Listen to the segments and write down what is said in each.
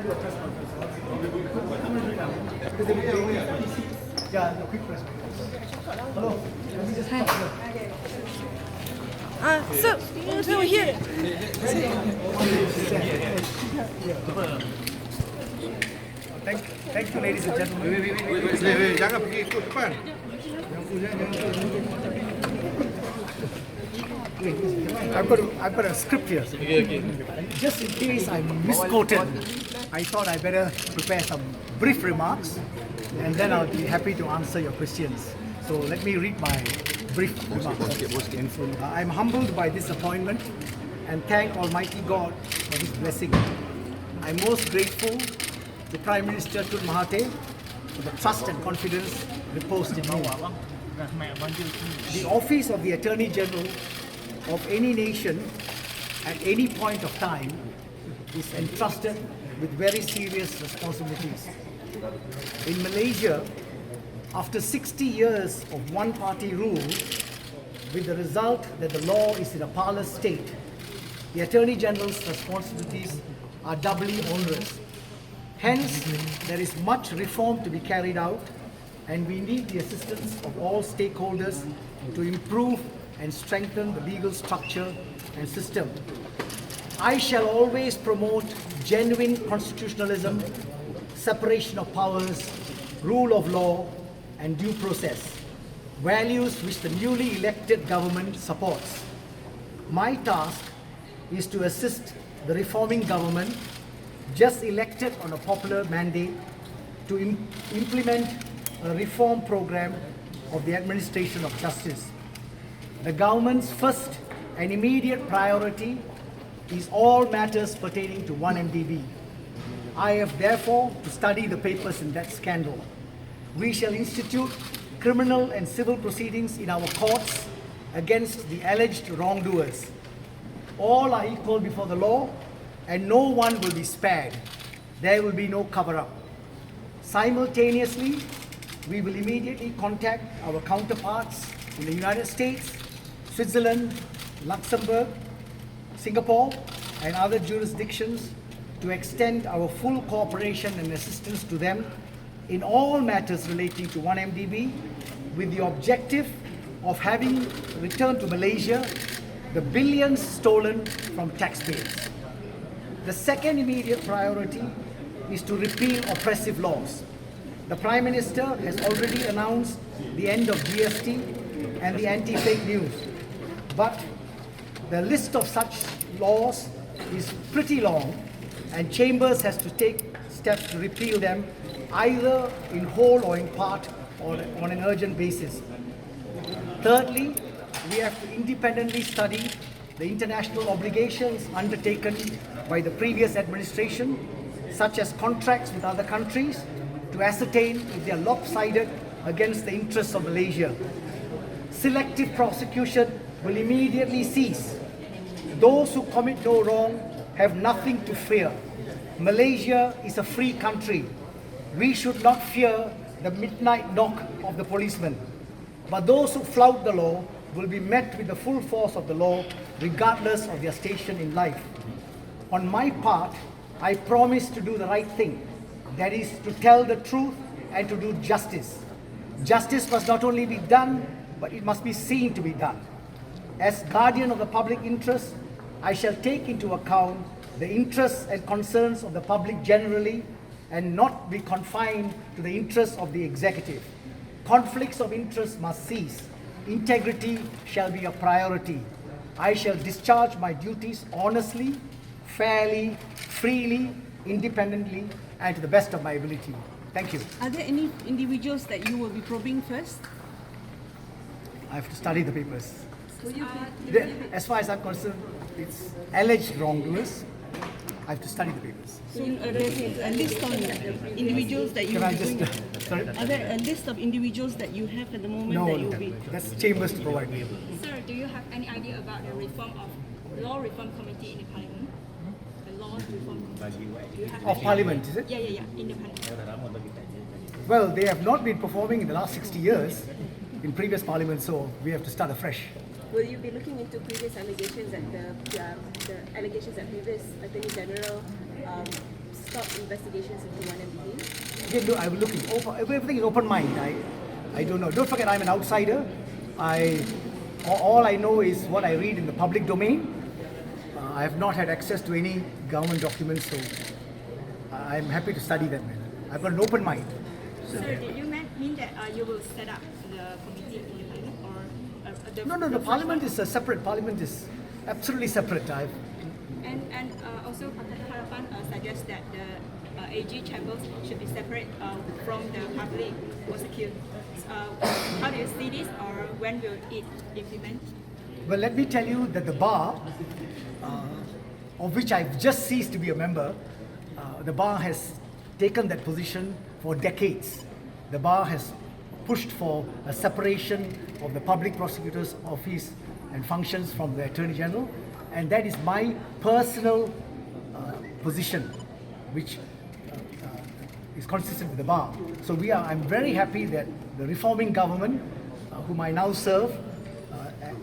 to do a press conference. Because they will yeah, a quick press conference. Hello, let me just talk So here. Thank you, ladies and gentlemen. Jangan pergi ikut depan. I've got a script here. Okay. Just in case I misquoted, I thought I better prepare some brief remarks, and then I'll be happy to answer your questions. So let me read my brief remarks. I'm humbled by this appointment and thank Almighty God for His blessing. I'm most grateful to Prime Minister Tun Mahathir for the trust and confidence reposed in me. The office of the Attorney General of any nation at any point of time is entrusted with very serious responsibilities. In Malaysia, after 60 years of one-party rule, with the result that the law is in a parlous state, the Attorney General's responsibilities are doubly onerous. Hence, there is much reform to be carried out, and we need the assistance of all stakeholders to improve and strengthen the legal structure and system. I shall always promote genuine constitutionalism, separation of powers, rule of law, and due process, values which the newly elected government supports. My task is to assist the reforming government, just elected on a popular mandate, to implement a reform program of the administration of justice. The government's first and immediate priority is all matters pertaining to 1MDB. I have therefore to study the papers in that scandal. We shall institute criminal and civil proceedings in our courts against the alleged wrongdoers. All are equal before the law, and no one will be spared. There will be no cover-up. Simultaneously, we will immediately contact our counterparts in the United States, Switzerland, Luxembourg, Singapore, and other jurisdictions to extend our full cooperation and assistance to them in all matters relating to 1MDB, with the objective of having returned to Malaysia the billions stolen from taxpayers. The second immediate priority is to repeal oppressive laws. The Prime Minister has already announced the end of GST and the anti-fake news, but the list of such laws is pretty long, and Chambers has to take steps to repeal them, either in whole or in part, or on an urgent basis. Thirdly, we have to independently study the international obligations undertaken by the previous administration, such as contracts with other countries, to ascertain if they are lopsided against the interests of Malaysia. Selective prosecution will immediately cease. Those who commit no wrong have nothing to fear. Malaysia is a free country. We should not fear the midnight knock of the policeman. But those who flout the law will be met with the full force of the law, regardless of their station in life. On my part, I promise to do the right thing. That is, to tell the truth and to do justice. Justice must not only be done, but it must be seen to be done. As guardian of the public interest, I shall take into account the interests and concerns of the public generally, and not be confined to the interests of the executive. Conflicts of interest must cease. Integrity shall be a priority. I shall discharge my duties honestly, fairly, freely, independently, and to the best of my ability. Thank you. Are there any individuals that you will be probing first? I have to study the papers. As far as I'm concerned, it's alleged wrongdoers. I have to study the papers. So there's a list of individuals that you Can will I be just... doing. sorry? Are there a list of individuals that you have at the moment No, that you'll be? that's Chambers to provide me. Sir, do you have any idea about the reform of law reform committee in the parliament? The law reform committee. Do you have Of any Parliament, idea? is it? Yeah, in the parliament. Well, they have not been performing in the last 60 years in previous parliaments, so we have to start afresh. Will you be looking into previous allegations that the allegations that previous Attorney General stop investigations into 1MDB? Again, look, I will look in everything is open mind. I don't know. Don't forget, I'm an outsider. All I know is what I read in the public domain. I have not had access to any government documents, so I'm happy to study them. I've got an open mind. Sir, did you mean that you will set up the committee in the parliament, or No. Parliament is separate. Parliament is absolutely separate. And also Pakatan Harapan suggests that the AG chambers should be separate from the public prosecutor. How do you see this, or when will it implement? Well, let me tell you that the bar, of which I've just ceased to be a member, the bar has taken that position for decades. The bar has pushed for a separation of the public prosecutor's office and functions from the Attorney General, and that is my personal position, which is consistent with the bar. So I'm very happy that the reforming government, whom I now serve,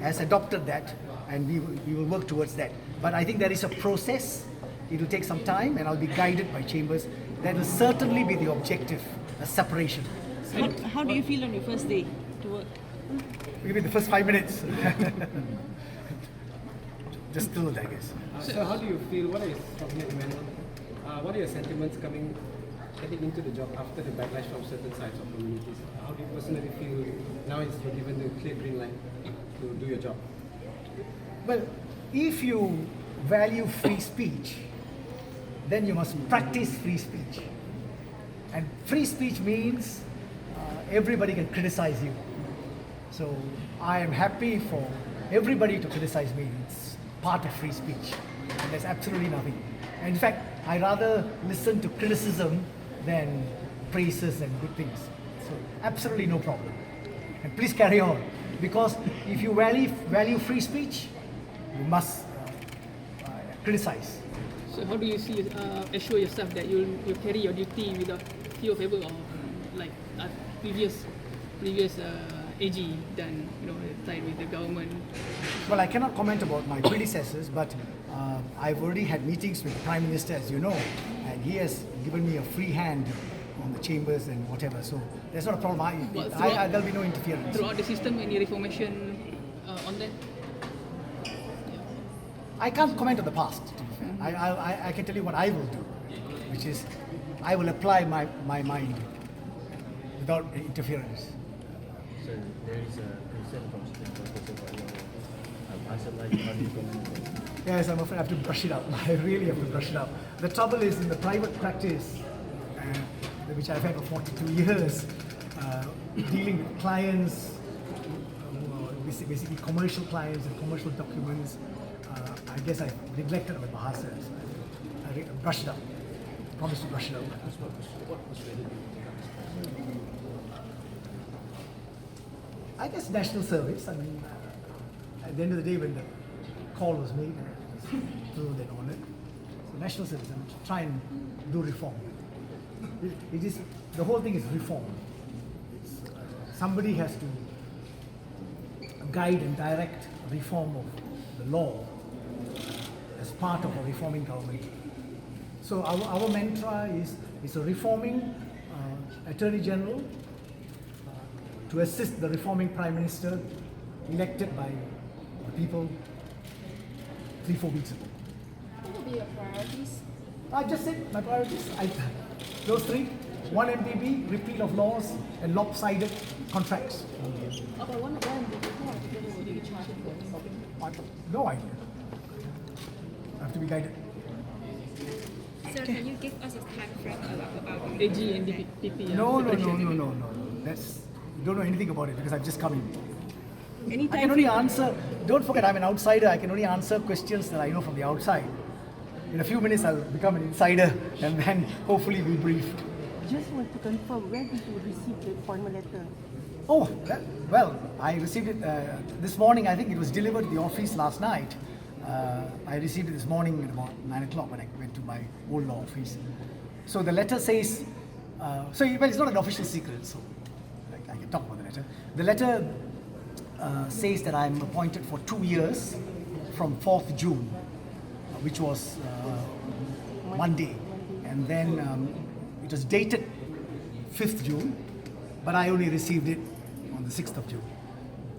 has adopted that, and we will work towards that. But I think there is a process. It will take some time, and I'll be guided by chambers. That will certainly be the objective, a separation. How do you feel on your first day to work? Maybe the first 5 minutes. Just thrilled, I guess. So how do you feel? What are your sentiments getting into the job after the backlash from certain sides of communities? How do you personally feel now you're given the clear green light to do your job? Well, if you value free speech, then you must practice free speech. And free speech means everybody can criticize you. So I am happy for everybody to criticize me. It's part of free speech. And there's absolutely nothing. And in fact, I rather listen to criticism than praises and good things. So absolutely no problem. And please carry on. Because if you value free speech, you must criticize. So how do you assure yourself that you'll carry your duty without fear of ever, or like previous AG done, tied with the government? Well, I cannot comment about my predecessors, but I've already had meetings with the Prime Minister, as you know, and he has given me a free hand on the chambers and whatever. So there's not a problem. There'll be no interference. Throughout the system, any reformation on that? I can't comment on the past, to be fair. I can tell you what I will do, which is I will apply my mind without interference. So there is a concern from students about your answer life. How do you comment on that? Yes, I'm afraid I have to brush it up. I really have to brush it up. The trouble is in the private practice, which I've had for 42 years, dealing with clients, basically commercial clients and commercial documents, I guess I neglected my bahasa. I brush it up. Promise to brush it up. I guess national service. I mean, at the end of the day, when the call was made, I was thrilled and honored. So national service, I'm trying to do reform. It is the whole thing is reform. Somebody has to guide and direct reform of the law as part of a reforming government. So our mantra is a reforming Attorney General to assist the reforming Prime Minister elected by the people 3-4 weeks ago. What will be your priorities? I just said my priorities. Those three: 1MDB, repeal of laws, and lopsided contracts. About one of them, who altogether will you be charged for? I have no idea. I have to be guided. Sir, can you give us a time frame about AG and DPP? No. That's you don't know anything about it because I've just come in. Any I can time only frame? answer. Don't forget, I'm an outsider. I can only answer questions that I know from the outside. In a few minutes, I'll become an insider, and then hopefully be briefed. Just want to confirm, where did you receive the appointment letter? Oh, well, I received it this morning. I think it was delivered to the office last night. I received it this morning at about 9 o'clock when I went to my old law office. So the letter says, well, it's not an official secret, so I can talk about the letter. The letter says that I'm appointed for 2 years from 4th June, which was Monday. And and then it was dated 5th June, but I only received it on the 6th of June.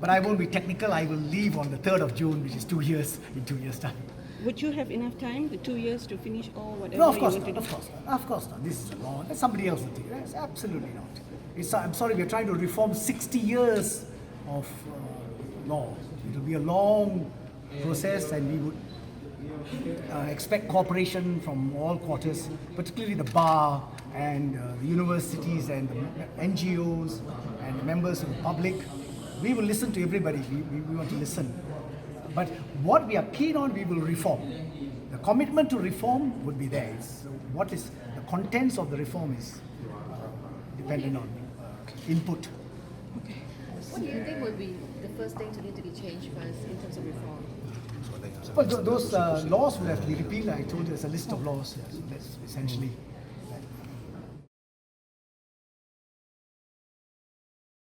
But I won't be technical, I will leave on the 3rd of June, which is 2 years, in 2 years' time. Would you have enough time, the 2 years, to finish all whatever No, of you course want not, to do? of course not, of course not. This is a law, that's somebody else will take it. That's absolutely not. I'm sorry, we're trying to reform 60 years of law. It will be a long process, and we would expect cooperation from all quarters, particularly the bar and the universities and the NGOs and the members of the public. We will listen to everybody. We want to listen. But what we are keen on, we will reform. The commitment to reform would be there. So what is the contents of the reform is dependent on input. What do you think would be the first thing to need to be changed first in terms of reform? Well, those laws will have to be repealed. I told you there's a list of laws. Yes, that's essentially